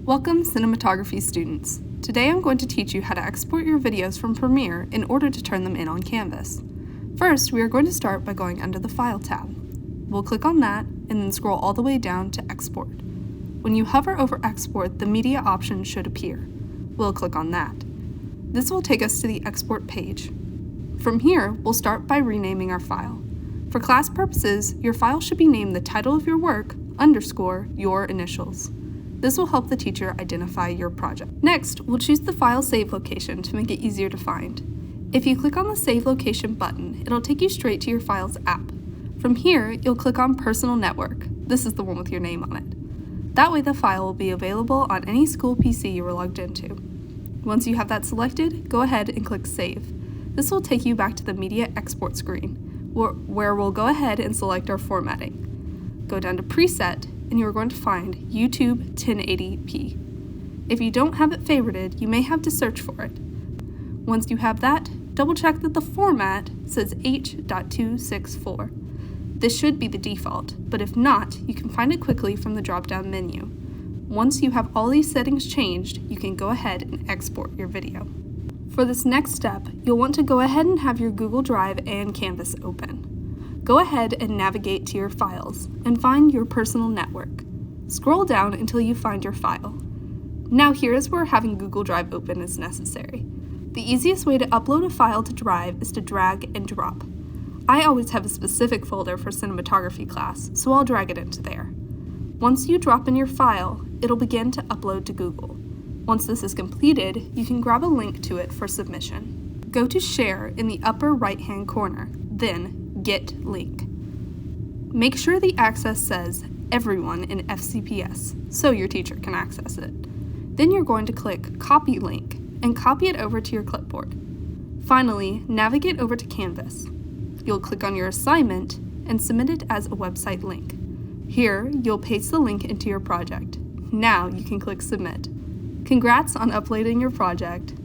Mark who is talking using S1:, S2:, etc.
S1: Welcome, cinematography students. Today I'm going to teach you how to export your videos from Premiere in order to turn them in on Canvas. First, we are going to start by going under the File tab. We'll click on that and then scroll all the way down to Export. When you hover over Export, the media option should appear. We'll click on that. This will take us to the export page. From here, we'll start by renaming our file. For class purposes, your file should be named the title of your work _ your initials. This will help the teacher identify your project. Next, we'll choose the file save location to make it easier to find. If you click on the Save Location button, it'll take you straight to your file's app. From here, you'll click on Personal Network. This is the one with your name on it. That way the file will be available on any school PC you were logged into. Once you have that selected, go ahead and click Save. This will take you back to the Media Export screen, where we'll go ahead and select our formatting. Go down to Preset, and you are going to find YouTube 1080p. If you don't have it favorited, you may have to search for it. Once you have that, double check that the format says H.264. This should be the default, but if not, you can find it quickly from the drop-down menu. Once you have all these settings changed, you can go ahead and export your video. For this next step, you'll want to go ahead and have your Google Drive and Canvas open. Go ahead and navigate to your files and find your personal network. Scroll down until you find your file. Now here is where having Google Drive open is necessary. The easiest way to upload a file to Drive is to drag and drop. I always have a specific folder for cinematography class, so I'll drag it into there. Once you drop in your file, it'll begin to upload to Google. Once this is completed, you can grab a link to it for submission. Go to Share in the upper right-hand corner, then Get Link. Make sure the access says Everyone in FCPS so your teacher can access it. Then you're going to click Copy Link and copy it over to your clipboard. Finally, navigate over to Canvas. You'll click on your assignment and submit it as a website link. Here, you'll paste the link into your project. Now you can click Submit. Congrats on uploading your project.